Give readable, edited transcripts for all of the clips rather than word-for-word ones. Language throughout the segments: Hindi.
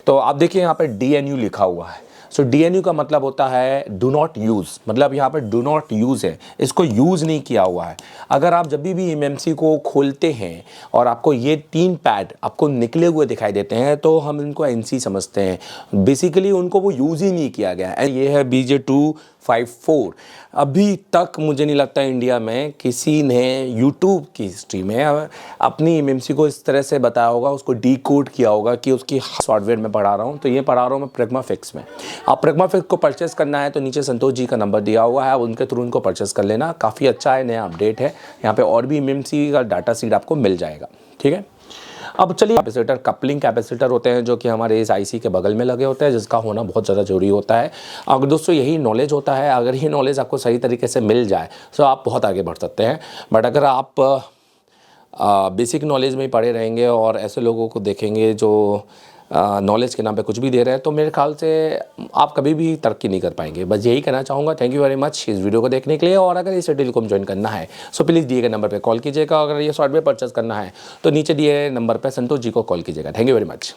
तो आप देखिए यहाँ पर DNU लिखा हुआ है। सो DNU का मतलब होता है डू नॉट यूज़, मतलब यहाँ पर डू नॉट यूज़ है, इसको यूज़ नहीं किया हुआ है। अगर आप जब भी MMC को खोलते हैं और आपको ये 3 पैड आपको निकले हुए दिखाई देते हैं तो हम इनको NC समझते हैं। बेसिकली उनको वो यूज़ ही नहीं किया गया है। ये है BJ254। अभी तक मुझे नहीं लगता इंडिया में किसी ने यूट्यूब की हिस्ट्री में अपनी MMC को इस तरह से बताया होगा, उसको डीकोड किया होगा कि उसकी सॉफ्टवेयर में पढ़ा रहा हूँ। तो ये पढ़ा रहा हूँ मैं प्रेग्मा फिक्स में। आप प्रेग्मा फिक्स को परचेस करना है तो नीचे संतोष जी का नंबर दिया हुआ है, उनके थ्रू उनको परचेस कर लेना। काफ़ी अच्छा है, नया अपडेट है। यहाँ पे और भी MMC का डाटा सीट आपको मिल जाएगा, ठीक है। अब चलिए, कैपेसिटर कपलिंग कैपेसिटर होते हैं जो कि हमारे इस IC के बगल में लगे होते हैं, जिसका होना बहुत ज़्यादा ज़रूरी होता है। अगर दोस्तों यही नॉलेज होता है, अगर ये नॉलेज आपको सही तरीके से मिल जाए तो आप बहुत आगे बढ़ सकते हैं। बट अगर आप बेसिक नॉलेज में ही पड़े रहेंगे और ऐसे लोगों को देखेंगे जो नॉलेज के नाम पे कुछ भी दे रहे हैं, तो मेरे ख्याल से आप कभी भी तरक्की नहीं कर पाएंगे। बस यही कहना चाहूँगा। थैंक यू वेरी मच इस वीडियो को देखने के लिए। और अगर इस टेलीकॉम ज्वाइन करना है सो प्लीज़ दिए गए नंबर पे कॉल कीजिएगा। अगर ये सॉफ्टवेयर परचेस करना है तो नीचे दिए गए नंबर पे संतोष जी को कॉल कीजिएगा। Thank you very much.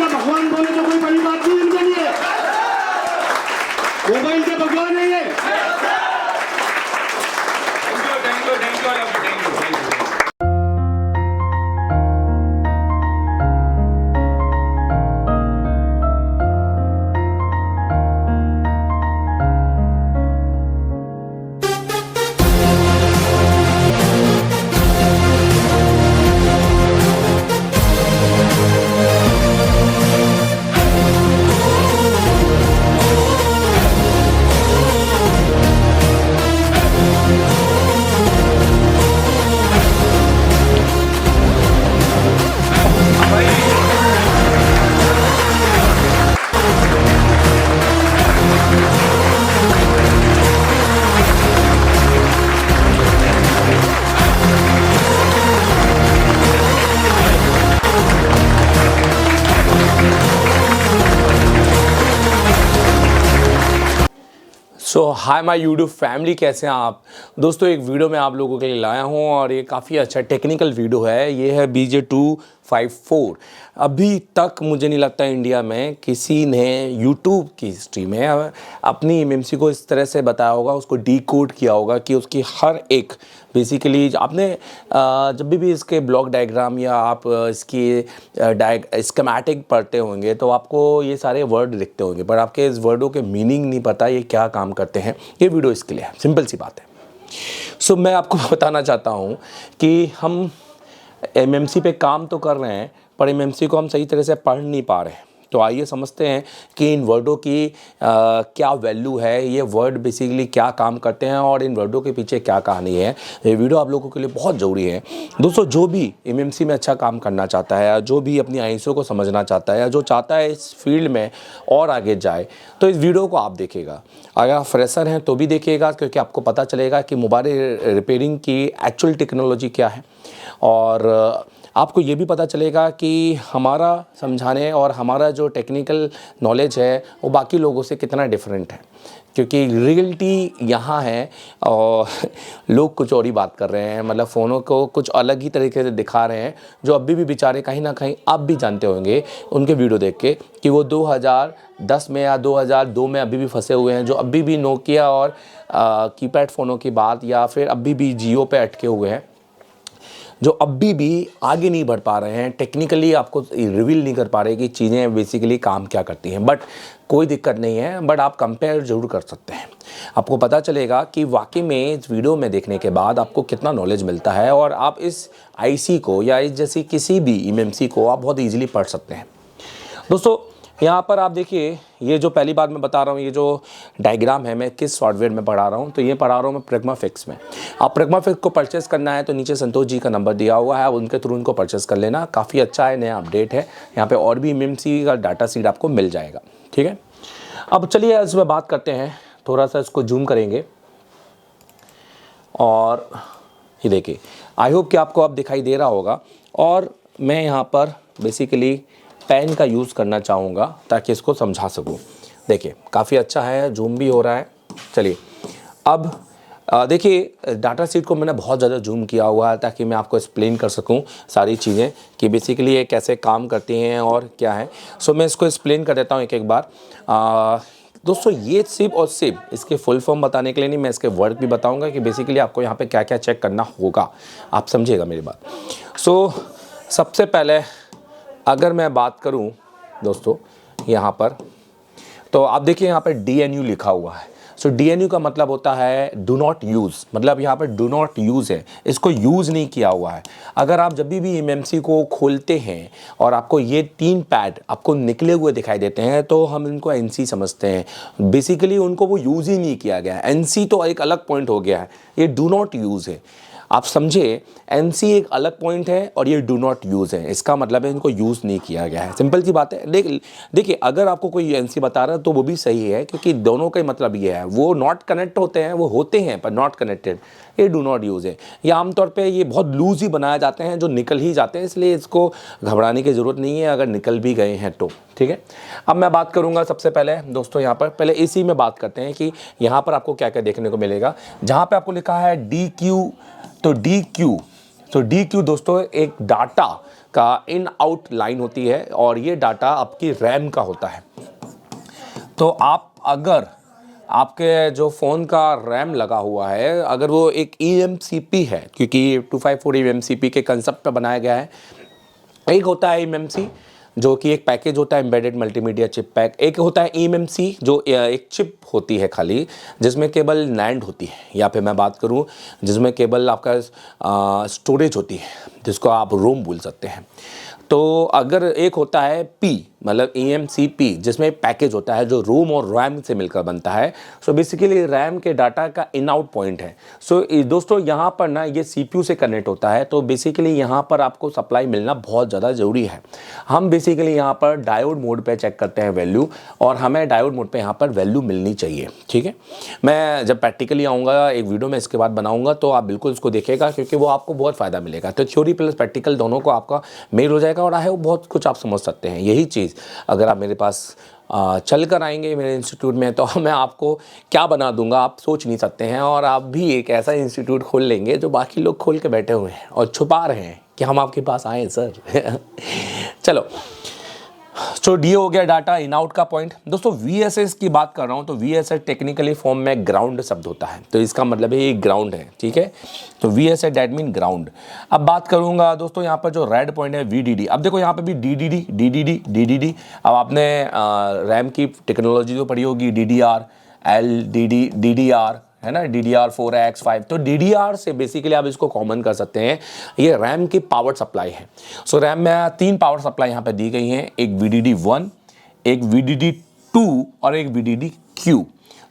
भगवान बोले तो कोई बड़ी बात नहीं इनके लिए। मोबाइल के भगवान है ये। सो हाय माय यूट्यूब फैमिली, कैसे हैं आप दोस्तों। एक वीडियो मैं आप लोगों के लिए लाया हूं और ये काफ़ी अच्छा टेक्निकल वीडियो है। ये है BJ254। अभी तक मुझे नहीं लगता इंडिया में किसी ने यूट्यूब की हिस्ट्री में अपनी MMC को इस तरह से बताया होगा, उसको डीकोड किया होगा कि उसकी हर एक बेसिकली आपने जब भी इसके ब्लॉक डायग्राम या आप इसकी स्कीमेटिक पढ़ते होंगे तो आपको ये सारे वर्ड दिखते होंगे, पर आपके इस वर्डों के मीनिंग नहीं पता ये क्या काम करते हैं। ये वीडियो इसके लिए है, सिंपल सी बात है। सो मैं आपको बताना चाहता हूँ कि हम MMC पे काम तो कर रहे हैं पर MMC को हम सही तरह से पढ़ नहीं पा रहे हैं। तो आइए समझते हैं कि इन वर्डों की क्या वैल्यू है, ये वर्ड बेसिकली क्या काम करते हैं और इन वर्डों के पीछे क्या कहानी है। ये वीडियो आप लोगों के लिए बहुत ज़रूरी है दोस्तों। जो भी MMC में अच्छा काम करना चाहता है या जो भी अपनी ISO को समझना चाहता है या जो चाहता है इस फील्ड में और आगे जाए, तो इस वीडियो को आप देखिएगा। अगर आप फ्रेशर हैं तो भी देखिएगा, क्योंकि आपको पता चलेगा कि मोबाइल रिपेयरिंग की एक्चुअल टेक्नोलॉजी क्या है। और आपको ये भी पता चलेगा कि हमारा समझाने और हमारा जो टेक्निकल नॉलेज है वो बाकी लोगों से कितना डिफरेंट है, क्योंकि रियलिटी यहाँ है और लोग कुछ और ही बात कर रहे हैं। मतलब फ़ोनों को कुछ अलग ही तरीके से दिखा रहे हैं, जो अभी भी बेचारे कहीं ना कहीं आप भी जानते होंगे उनके वीडियो देख के कि वो 2010 में या 2002 में अभी भी फंसे हुए हैं, जो अभी भी नोकिया और कीपैड फ़ोनों की बात या फिर अभी भी जियो पे अटके हुए हैं, जो अभी भी आगे नहीं बढ़ पा रहे हैं। टेक्निकली आपको रिवील नहीं कर पा रहे कि चीज़ें बेसिकली काम क्या करती हैं। बट कोई दिक्कत नहीं है, बट आप कंपेयर ज़रूर कर सकते हैं। आपको पता चलेगा कि वाकई में इस वीडियो में देखने के बाद आपको कितना नॉलेज मिलता है और आप इस IC को या इस जैसी किसी भी MMC को आप बहुत ईजिली पढ़ सकते हैं। दोस्तों यहाँ पर आप देखिए, ये जो पहली बात मैं बता रहा हूँ, ये जो डायग्राम है मैं किस सॉफ्टवेयर में पढ़ा रहा हूँ, तो ये पढ़ा रहा हूँ मैं प्रेग्मा फिक्स में। आप प्रेग्मा फिक्स को परचेस करना है तो नीचे संतोष जी का नंबर दिया हुआ है, उनके थ्रू उनको परचेस कर लेना। काफ़ी अच्छा है, नया अपडेट है। यहाँ पे और भी MMC का डाटा सीट आपको मिल जाएगा, ठीक है। अब चलिए इसमें बात करते हैं, थोड़ा सा इसको जूम करेंगे और ये देखिए, आई होप कि आपको अब दिखाई दे रहा होगा। और मैं यहाँ पर बेसिकली पेन का यूज़ करना चाहूँगा ताकि इसको समझा सकूँ। देखिए काफ़ी अच्छा है, जूम भी हो रहा है। चलिए अब देखिए डाटा शीट को मैंने बहुत ज़्यादा जूम किया हुआ है ताकि मैं आपको एक्सप्लेन कर सकूं सारी चीज़ें कि बेसिकली ये कैसे काम करती हैं और क्या है। सो मैं इसको एक्सप्लेन कर देता हूं एक एक बार। दोस्तों ये सिप और सिप इसके फुल फॉर्म बताने के लिए नहीं, मैं इसके वर्क भी बताऊंगा कि बेसिकली आपको यहाँ पे क्या क्या चेक करना होगा, आप समझिएगा मेरी बात। सो सबसे पहले अगर मैं बात करूँ दोस्तों यहाँ पर, तो आप देखिए यहाँ पर DNU लिखा हुआ है। सो DNU का मतलब होता है डू नॉट यूज़, मतलब यहाँ पर डू नॉट यूज़ है, इसको यूज़ नहीं किया हुआ है। अगर आप जब भी MMC को खोलते हैं और आपको ये 3 पैड आपको निकले हुए दिखाई देते हैं तो हम इनको NC समझते हैं। बेसिकली उनको वो यूज़ ही नहीं किया गया है। NC तो एक अलग पॉइंट हो गया है, ये डू नॉट यूज़ है। आप समझे, NC एक अलग पॉइंट है और ये डू नॉट यूज़ है, इसका मतलब है इनको यूज़ नहीं किया गया है। सिंपल सी बात है। देखिए अगर आपको कोई NC बता रहा है तो वो भी सही है, क्योंकि दोनों का ही मतलब ये है, वो नॉट कनेक्ट होते हैं, वो होते हैं पर नॉट कनेक्टेड, ये डू नॉट यूज़ है। ये आमतौर पे ये बहुत लूज ही बनाए जाते हैं जो निकल ही जाते हैं, इसलिए इसको घबराने की ज़रूरत नहीं है अगर निकल भी गए हैं तो। ठीक है, अब मैं बात करूंगा सबसे पहले दोस्तों यहाँ पर, पहले इसी में बात करते हैं कि यहाँ पर आपको क्या क्या देखने को मिलेगा। जहाँ पर आपको लिखा है DQ, तो DQ दोस्तों एक डाटा का इन आउट लाइन होती है और ये डाटा आपकी रैम का होता है। तो आप अगर आपके जो फ़ोन का रैम लगा हुआ है अगर वो एक eMCP है, क्योंकि 254 eMCP के कंसेप्ट पे बनाया गया है। एक होता है eMMC जो कि एक पैकेज होता है एम्बेडेड मल्टीमीडिया चिप पैक, एक होता है eMMC जो एक चिप होती है खाली जिसमें केवल NAND होती है, या फिर मैं बात करूं जिसमें केवल आपका स्टोरेज होती है जिसको आप रोम बोल सकते हैं। तो अगर एक होता है P मतलब eMCP जिसमें पैकेज होता है जो रोम और रैम से मिलकर बनता है। सो बेसिकली रैम के डाटा का इन आउट पॉइंट है। सो दोस्तों यहाँ पर ना ये CPU से कनेक्ट होता है, तो बेसिकली यहाँ पर आपको सप्लाई मिलना बहुत ज़्यादा ज़रूरी है। हम बेसिकली यहाँ पर डायोड मोड पे चेक करते हैं वैल्यू, और हमें डायोड मोड पे यहाँ पर वैल्यू मिलनी चाहिए। ठीक है, मैं जब प्रैक्टिकली आऊँगा एक वीडियो में इसके बाद बनाऊँगा तो आप बिल्कुल इसको देखिएगा, क्योंकि वो आपको बहुत फ़ायदा मिलेगा। तो थ्योरी प्लस प्रैक्टिकल दोनों को आपका मेल हो जाएगा और वो बहुत कुछ आप समझ सकते हैं। यही चीज़ अगर आप मेरे पास चल कर आएंगे मेरे इंस्टीट्यूट में तो मैं आपको क्या बना दूंगा आप सोच नहीं सकते हैं, और आप भी एक ऐसा इंस्टीट्यूट खोल लेंगे जो बाकी लोग खोल के बैठे हुए हैं और छुपा रहे हैं कि हम आपके पास आए सर। चलो, तो डी हो गया डाटा इन आउट का पॉइंट। दोस्तों VSS की बात कर रहा हूँ तो VSS टेक्निकली फॉर्म में ग्राउंड शब्द होता है, तो इसका मतलब है ये ग्राउंड है। ठीक है, तो VSS दैट मीन ग्राउंड। अब बात करूँगा दोस्तों यहाँ पर जो रेड पॉइंट है VDD। अब देखो यहाँ पे भी DDD। अब आपने रैम की टेक्नोलॉजी तो पढ़ी होगी, DDR, LDD, DDR है ना, DDR4X 5। तो DDR से बेसिकली आप इसको कॉमन कर सकते हैं, ये रैम की पावर सप्लाई है। सो रैम में 3 पावर सप्लाई यहाँ पे दी गई हैं, एक VDD1, एक VDD2 और एक VDD-Q।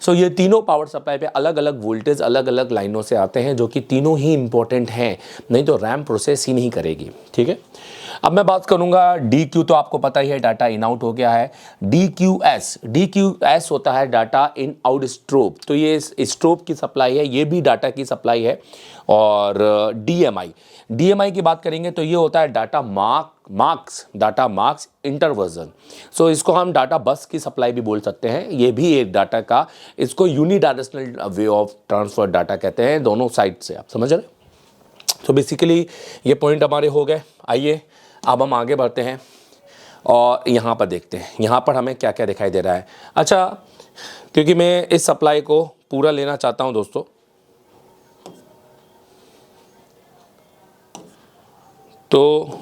सो ये तीनों पावर सप्लाई पे अलग अलग वोल्टेज अलग अलग लाइनों से आते हैं, जो कि तीनों ही इंपॉर्टेंट हैं, नहीं तो रैम प्रोसेस ही नहीं करेगी। ठीक है, अब मैं बात करूंगा DQ, तो आपको पता ही है डाटा इन आउट हो गया है। DQS होता है डाटा इन आउट स्ट्रोब, तो ये स्ट्रोब की सप्लाई है, ये भी डाटा की सप्लाई है। और DMI की बात करेंगे तो ये होता है डाटा मार्क्स इंटरवर्जन। सो इसको हम डाटा बस की सप्लाई भी बोल सकते हैं, ये भी एक डाटा का, इसको unidirectional way of transfer data कहते हैं, दोनों साइड से, आप समझ रहे। तो बेसिकली ये पॉइंट हमारे हो गए। आइए अब हम आगे बढ़ते हैं और यहाँ पर देखते हैं यहाँ पर हमें क्या क्या दिखाई दे रहा है। अच्छा, क्योंकि मैं इस सप्लाई को पूरा लेना चाहता हूँ दोस्तों, तो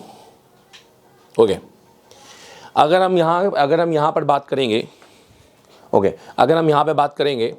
ओके, अगर हम यहाँ पर बात करेंगे, अगर हम यहाँ पे बात करेंगे,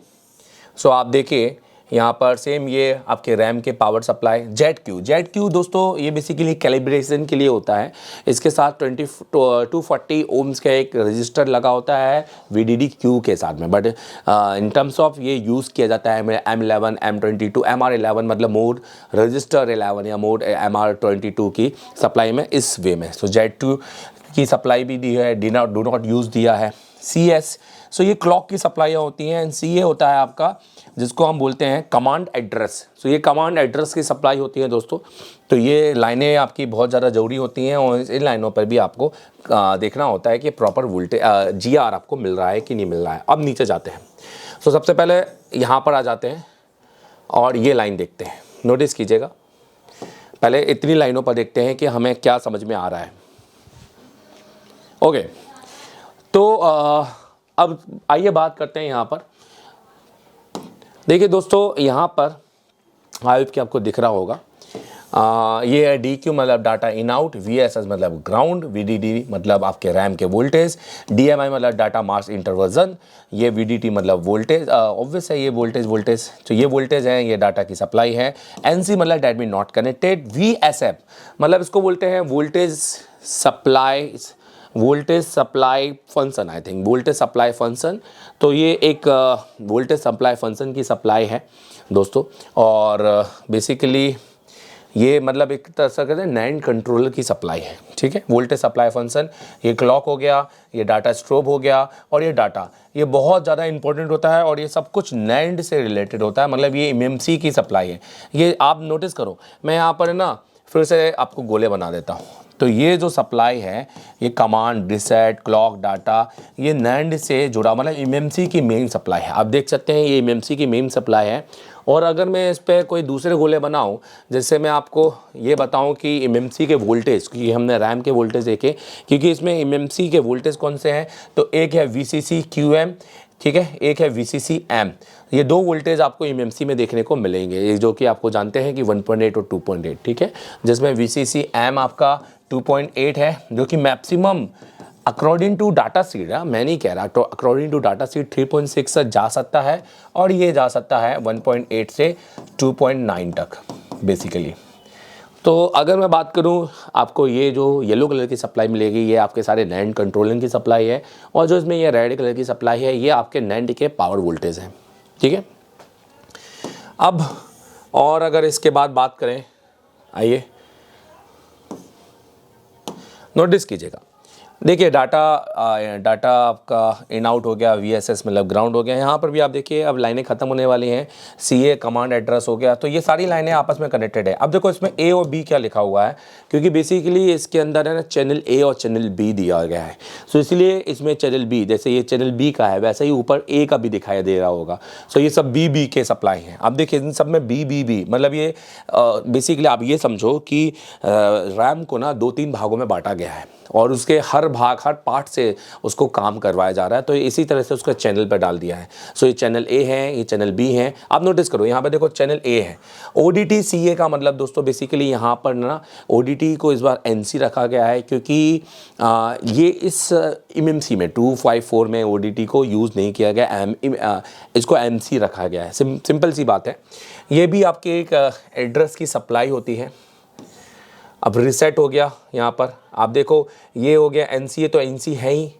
सो आप देखिए यहाँ पर सेम ये आपके रैम के पावर सप्लाई ZQ दोस्तों, ये बेसिकली कैलिब्रेशन के लिए होता है। इसके साथ 240 ओम्स का एक रजिस्टर लगा होता है VDD-Q के साथ में, बट इन टर्म्स ऑफ ये यूज़ किया जाता है M11, M22, MR11 मतलब मोड रजिस्टर 11 या मोड MR22 की सप्लाई में, इस वे में। सो Z2 की सप्लाई भी दी है, डू नॉट यूज़ दिया है। CS। सो ये क्लॉक की सप्लाइयाँ होती हैं। एंड CA होता है आपका जिसको हम बोलते हैं कमांड एड्रेस। सो ये कमांड एड्रेस की सप्लाई होती है दोस्तों। तो ये लाइनें आपकी बहुत ज़्यादा ज़रूरी होती हैं और इन लाइनों पर भी आपको देखना होता है कि प्रॉपर वोल्टेज GR आपको मिल रहा है कि नहीं मिल रहा है। अब नीचे जाते हैं। सो सबसे पहले यहाँ पर आ जाते हैं और ये लाइन देखते हैं। नोटिस कीजिएगा, पहले इतनी लाइनों पर देखते हैं कि हमें क्या समझ में आ रहा है। ओके, तो अब आइए बात करते हैं यहाँ पर। देखिए दोस्तों, यहाँ पर आई होप कि आपको दिख रहा होगा, ये है DQ मतलब डाटा इन आउट, VSS मतलब ग्राउंड, VDD मतलब आपके रैम के वोल्टेज, DMI मतलब डाटा मास इंटरवर्जन, ये VDT मतलब वोल्टेज, ऑब्वियस है ये वोल्टेज तो ये वोल्टेज है, ये डाटा की सप्लाई है। NC मतलब that mean not connected. VSF मतलब इसको बोलते हैं voltage supply function, I think voltage supply function. तो ये एक वोल्टेज सप्लाई फंक्शन की सप्लाई है दोस्तों। और बेसिकली ये मतलब एक तरह से कहते हैं नैंड कंट्रोलर की सप्लाई है, ठीक है। वोल्टेज सप्लाई फंक्शन, ये क्लॉक हो गया, ये डाटा स्ट्रोब हो गया, और ये डाटा ये बहुत ज़्यादा इंपॉर्टेंट होता है और ये सब कुछ नैंड से रिलेटेड होता है। मतलब ये MMC की सप्लाई है। ये आप नोटिस करो, मैं यहाँ पर ना फिर से आपको गोले बना देता हूँ। तो ये जो सप्लाई है, ये कमांड, रिसेट, क्लॉक, डाटा, ये नैंड से जुड़ा मतलब MMC की मेन सप्लाई है। आप देख सकते हैं ये MMC की मेन सप्लाई है। और अगर मैं इस पर कोई दूसरे गोले बनाऊं, जैसे मैं आपको ये बताऊं कि MMC के वोल्टेज, क्योंकि हमने रैम के वोल्टेज देखे, क्योंकि इसमें MMC के वोल्टेज कौन से हैं, तो एक है VCC QM, ठीक है, एक है VCC M। ये दो वोल्टेज आपको MMC में देखने को मिलेंगे, ये जो कि आपको जानते हैं कि 1.8 और 2.8, ठीक है, जिसमें VCC M आपका 2.8 है, जो कि maximum according to data sheet, मैं नहीं कह रहा, तो अकॉर्डिंग टू डाटा सीट 3.6 से जा सकता है, और ये जा सकता है 1.8 से 2.9 तक बेसिकली। तो अगर मैं बात करूं, आपको ये जो येलो कलर की सप्लाई मिलेगी, ये आपके सारे नैंड कंट्रोलिंग की सप्लाई है, और जो इसमें ये रेड कलर की सप्लाई है, ये आपके नैंड के पावर वोल्टेज हैं, ठीक है। अब और अगर इसके बाद बात करें, आइए नोटिस कीजिएगा, देखिए डाटा आपका इन आउट हो गया, VSS मतलब ग्राउंड हो गया। यहाँ पर भी आप देखिए अब लाइनें ख़त्म होने वाली हैं। CA कमांड एड्रेस हो गया। तो ये सारी लाइनें आपस में कनेक्टेड है। अब देखो इसमें A और B क्या लिखा हुआ है, क्योंकि बेसिकली इसके अंदर है ना चैनल A और चैनल B दिया गया है। सो इसलिए इसमें चैनल B, जैसे ये चैनल B का है, वैसे ही ऊपर A का भी दिखाई दे रहा होगा। सो ये सब B के सप्लाई हैं। अब देखिए इन सब में B मतलब ये बेसिकली आप ये समझो कि रैम को ना 2-3 भागों में बांटा गया है, और उसके हर भाग, हर पार्ट से उसको काम करवाया जा रहा है। तो इसी तरह से उसका चैनल पर डाल दिया है। सो ये चैनल A है, ये चैनल B है। आप नोटिस करो यहाँ पे देखो चैनल A है। ODT CA का मतलब दोस्तों बेसिकली यहाँ पर ना ODT को इस बार NC रखा गया है, क्योंकि ये इस MMC में 254 में ODT को यूज़ नहीं किया गया, इसको MC रखा गया है। सिंपल सी बात है। ये भी आपके एक एड्रेस की सप्लाई होती है। अब रिसेट हो गया, यहाँ पर आप देखो ये हो गया NCA, तो NC है ही।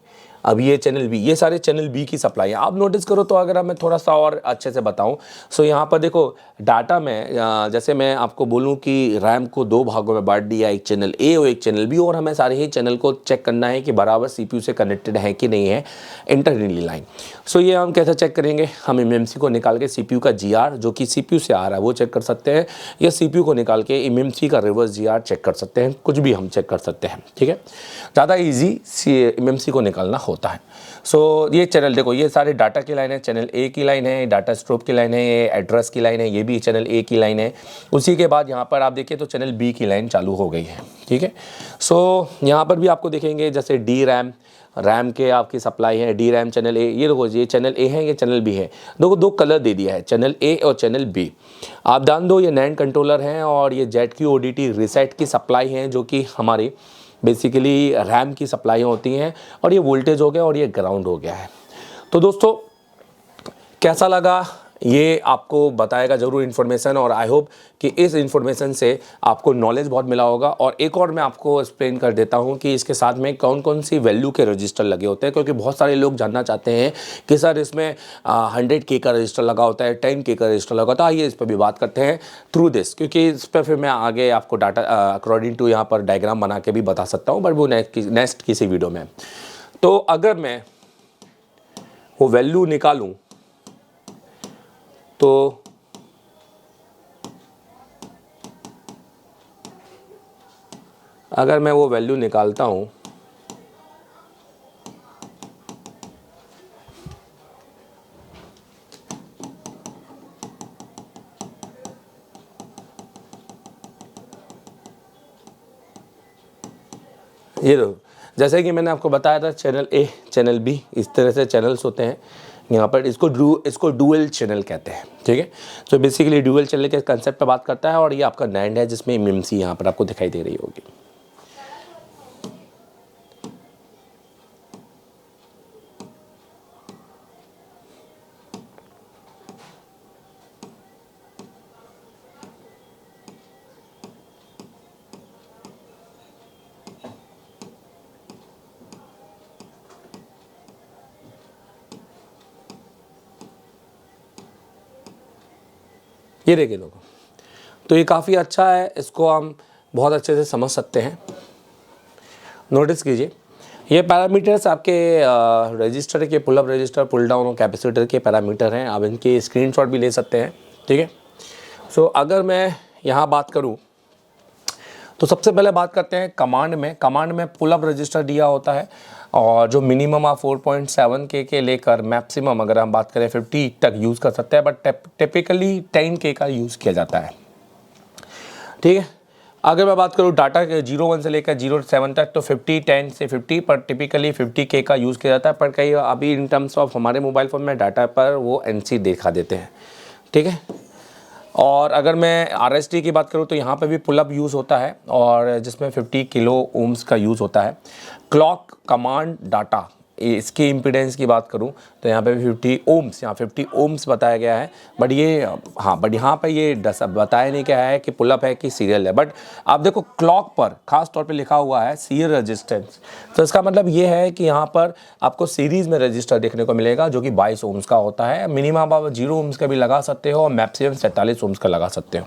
अब ये चैनल B, ये सारे चैनल B की सप्लाई है। आप नोटिस करो, तो अगर मैं थोड़ा सा और अच्छे से बताऊं, सो यहाँ पर देखो डाटा में, जैसे मैं आपको बोलूं कि रैम को 2 भागों में बांट दिया, एक चैनल A और एक चैनल B, और हमें सारे ही चैनल को चेक करना है कि बराबर CPU से कनेक्टेड है कि नहीं है इंटरनली लाइन। सो ये हम कैसे चेक करेंगे, हम MMC को निकाल के CPU का GR जो कि CPU से आ रहा है वो चेक कर सकते हैं, या CPU को निकाल के MMC का रिवर्स GR चेक कर सकते हैं, कुछ भी हम चेक कर सकते हैं, ठीक है। ज़्यादा ईजी MMC को निकालना होता है। सो ये चैनल देखो, ये सारे डाटा की लाइन है, चैनल A की लाइन है, डाटा स्ट्रोब की लाइन है, ये एड्रेस की लाइन है, ये भी चैनल A की लाइन है। उसी के बाद यहाँ पर आप देखिए तो चैनल B की लाइन चालू हो गई है, ठीक है। सो यहाँ पर भी आपको देखेंगे जैसे रैम के आपकी सप्लाई है, DRAM चैनल A, ये देखो ये चैनल A है, ये चैनल B है। देखो 2 कलर दे दिया है, चैनल A और चैनल B। आप जान दो ये नैंड कंट्रोलर हैं, और ये ZQ ODT रिसेट की सप्लाई हैं, जो कि हमारी बेसिकली रैम की सप्लाई होती हैं, और ये वोल्टेज हो गया और ये ग्राउंड हो गया है। तो दोस्तों कैसा लगा ये आपको बताएगा ज़रूर इन्फॉर्मेशन, और आई होप कि इस इन्फॉर्मेशन से आपको नॉलेज बहुत मिला होगा। और एक और मैं आपको एक्सप्लेन कर देता हूँ कि इसके साथ में कौन कौन सी वैल्यू के रजिस्टर लगे होते हैं, क्योंकि बहुत सारे लोग जानना चाहते हैं कि सर इसमें 100K का रजिस्टर लगा होता है, 10K का रजिस्टर लगा होता है। आइए इस पर भी बात करते हैं थ्रू दिस, क्योंकि इस पर फिर मैं आगे आपको डाटा अकॉर्डिंग टू यहाँ पर डायग्राम बना के भी बता सकता हूँ, बट वो नेक्स्ट किसी वीडियो में। तो अगर मैं वो वैल्यू निकालूं तो अगर मैं वो वैल्यू निकालता हूं ये लो, जैसे कि मैंने आपको बताया था चैनल ए चैनल बी इस तरह से चैनल्स होते हैं यहाँ पर। इसको डुअल चैनल कहते हैं, ठीक है। तो बेसिकली डुअल चैनल के कंसेप्ट पे बात करता है। और ये आपका नैंड है जिसमें एमएमसी यहाँ पर आपको दिखाई दे रही होगी। ये देखिए लोगों, तो ये काफ़ी अच्छा है, इसको हम बहुत अच्छे से समझ सकते हैं। नोटिस कीजिए, ये पैरामीटर्स आपके रजिस्टर के pull up register, pull down और कैपेसिटर के पैरामीटर हैं। आप इनके स्क्रीनशॉट भी ले सकते हैं, ठीक है। सो अगर मैं यहाँ बात करूँ तो सबसे पहले बात करते हैं कमांड में पुल अप रजिस्टर दिया होता है और जो मिनिमम आप 4.7 के लेकर मैक्सिमम अगर हम बात करें 50 तक यूज़ कर सकते हैं, बट टिपिकली 10K का यूज़ किया जाता है, ठीक है। अगर मैं बात करूँ डाटा के 01 से लेकर 07 तक तो 50, 10 से 50 पर टिपिकली 50K का यूज़ किया जाता है। पर कई अभी इन टर्म्स ऑफ हमारे मोबाइल फ़ोन में डाटा पर वो NC दिखा देते हैं, ठीक है। और अगर मैं RST की बात करूँ तो यहाँ पे भी पुल अप यूज़ होता है और जिसमें 50 किलो ओम्स का यूज़ होता है। क्लॉक कमांड डाटा इसकी इम्पीडेंस की बात करूं तो यहाँ पे भी 50 ओम्स, यहाँ 50 ओम्स बताया गया है। बट ये बट यहाँ पे ये बताया नहीं क्या है कि पुल अप है कि सीरियल है। बट आप देखो क्लॉक पर खास तौर पे लिखा हुआ है सीरियल रजिस्टेंस, तो इसका मतलब ये है कि यहाँ पर आपको सीरीज़ में रजिस्टर देखने को मिलेगा जो कि 22 ओम्स का होता है। मिनिमम आप 0 ओम्स का भी लगा सकते हो और मैक्सिमम 47 ओम्स का लगा सकते हो।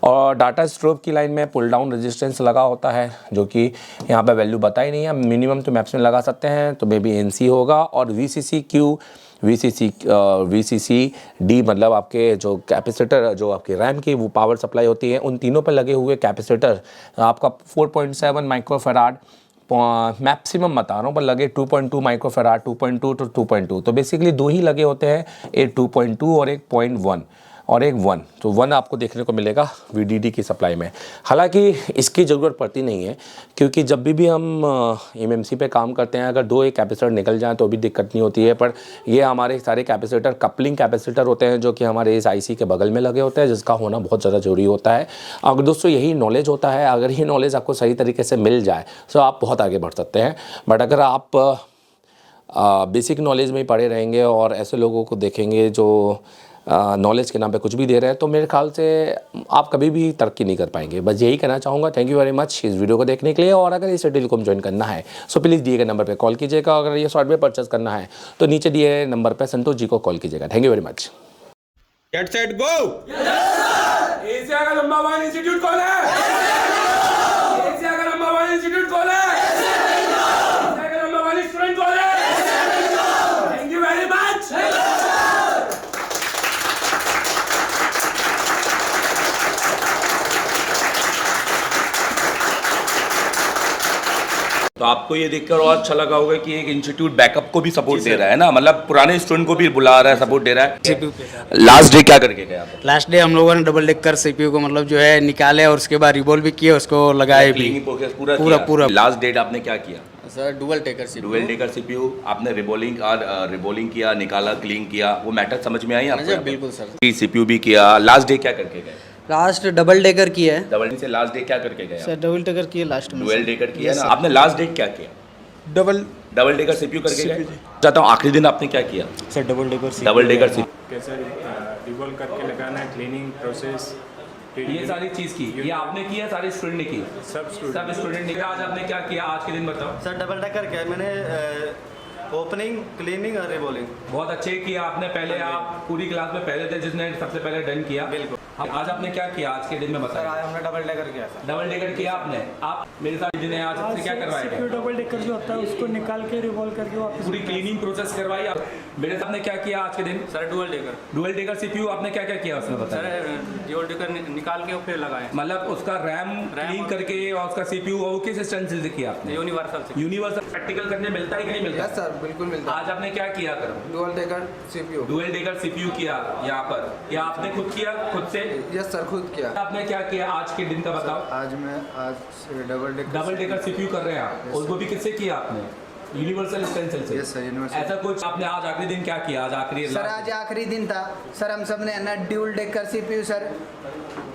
और डाटा स्ट्रोब की लाइन में पुल डाउन रजिस्टेंस लगा होता है जो कि यहाँ पे वैल्यू बताई नहीं है। मिनिमम तो मैक्सिमम लगा सकते हैं, तो मे बी NC होगा। और VCC D मतलब आपके जो कैपेसिटर जो आपके रैम की वो पावर सप्लाई होती है, उन तीनों पर लगे हुए कैपेसिटर आपका 4.7 माइक्रोफेराड मैक्सिमम बता रहा हूँ, पर लगे 2.2 माइक्रोफेराड, 2.2 तो 2.2, तो बेसिकली दो ही लगे होते हैं, एक 2.2 और एक 0.1 और एक 1, तो 1 आपको देखने को मिलेगा VDD की सप्लाई में। हालांकि इसकी ज़रूरत पड़ती नहीं है क्योंकि जब भी हम MMC पे काम करते हैं अगर 2 एक कैपेसिटर निकल जाएं तो भी दिक्कत नहीं होती है। पर ये हमारे सारे कैपेसिटर कपलिंग कैपेसिटर होते हैं जो कि हमारे इस IC के बगल में लगे होते हैं, जिसका होना बहुत ज़्यादा ज़रूरी होता है। अगर दोस्तों यही नॉलेज होता है, अगर ये नॉलेज आपको सही तरीके से मिल जाए तो आप बहुत आगे बढ़ सकते हैं। बट अगर आप बेसिक नॉलेज में ही पढ़े रहेंगे और ऐसे लोगों को देखेंगे जो नॉलेज के नाम पे कुछ भी दे रहे हैं, तो मेरे ख्याल से आप कभी भी तरक्की नहीं कर पाएंगे। बस यही कहना चाहूँगा। थैंक यू वेरी मच इस वीडियो को देखने के लिए। और अगर इसे टेलीकॉम ज्वाइन करना है सो प्लीज़ दिए गए नंबर पे कॉल कीजिएगा। अगर ये सॉफ्टवेयर परचेस करना है तो नीचे दिए गए नंबर पे संतोष जी को कॉल कीजिएगा। Thank you very much. Get set go. Asia का नंबर 1 इंस्टीट्यूट कौन है? एशिया का नंबर 1 इंस्टीट्यूट कौन है? एशिया का नंबर 1 स्टूडेंट कौन है? Thank you very much. तो आपको ये देखकर और अच्छा लगा होगा कि एक इंस्टीट्यूट बैकअप को भी सपोर्ट दे रहा है ना, मतलब पुराने स्टूडेंट को भी बुला रहा है, सपोर्ट दे रहा है। CPU पे सर। लास्ट डे क्या करके गए आप? लास्ट डे हम लोगों ने डबल डेकर CPU को मतलब जो है निकाले और उसके बाद रिवॉल्व भी किए, उसको लगाए भी क्लीनिंग प्रोसेस पूरा पूरा किया? पूरा। लास्ट डेट आपने क्या किया? Sir dual taker CPU। Dual decker CPU आपने रिबोलिंग किया, निकाला, क्लीन किया, वो मैटर समझ में आई आपको? सर बिल्कुल सर। CPU भी किया। लास्ट डे क्या करके गए? लास्ट डबल डेकर की है डबल से लास्ट डे क्या करके गए? सर डबल टेकर किए लास्ट में। डुअल डेकर किया ना आपने। लास्ट डे क्या किया? डबल डेकर CPU करके गए। चाहता हूँ आखिरी दिन आपने क्या किया? Sir double decker double decker CPU कैसे रिवॉल्व करके लगाना है, क्लीनिंग प्रोसेस, ये सारी चीज़ की ये आपने की है, सारे स्टूडेंट ने की, सब स्टूडेंट ने। आज आपने क्या किया आज के दिन बताओ? सर डबल डेकर क्या है, मैंने ओपनिंग, क्लीनिंग और रिबॉलिंग। बहुत अच्छे किया आपने। पहले आप पूरी क्लास में पहले थे जिसने सबसे पहले डन किया। बिल्कुल। आज आपने क्या किया आज के दिन में सर बताया? आज हमने डबल डेकर किया सर। डबल डेकर किया आपने। आप मेरे साथ जिन्हें आज सबसे क्या करवाएगा? डबल डेकर जो होता है उसको निकाल के रिवॉल्व करके वापस पूरी क्लीनिंग प्रोसेस करवाई आप। मेरे साथ ने क्या किया आज के दिन? Sir dual decker. Dual decker CPU आपने क्या क्या किया उसमें बताया? सर डुअल डेकर निकाल के फिर लगाए। मतलब उसका रैम क्लीन करके और उसका सीपीयू वो किस स्ट्रेंथ से किया आपने? यूनिवर्सल से। यूनिवर्सल प्रैक्टिकल करने मिलता है कि नहीं मिलता? यस सर, बिल्कुल मिलता आज आपने क्या किया करो? है। Dual decker CPU. Dual decker CPU किया यहाँ पर, या आपने खुद किया खुद से? यस सर, खुद किया। आपने क्या किया आज के दिन का बताओ? आज double decker. Double decker CPU कर रहे हैं आप, और वो भी किससे किया आपने? यूनिवर्सल स्टेंसिल से। Yes sir, universal. ऐसा कुछ आपने आज आखिरी दिन क्या किया? आज आखिरी सर आज आखिरी दिन था सर, हम सब ने है ना dual decker CPU sir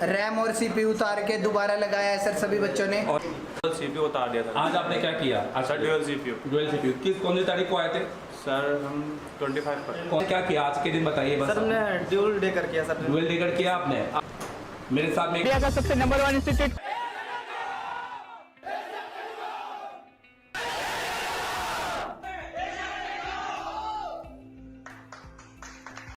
RAM और सीपीयू उतार के दोबारा लगाया है सर सभी बच्चों ने। और सीपीयू उतार दिया था। आज आपने क्या किया? Sir dual CPU. Dual CPU कौन सी तारीख को आए थे? सर हम 25 पर। कौन क्या किया आज के दिन बताइए बस। सर हमने डुअल डेकर किया सर। डुअल डेकर किया आपने। मेरे साथ में सबसे नंबर 1 इंस्टीट्यूट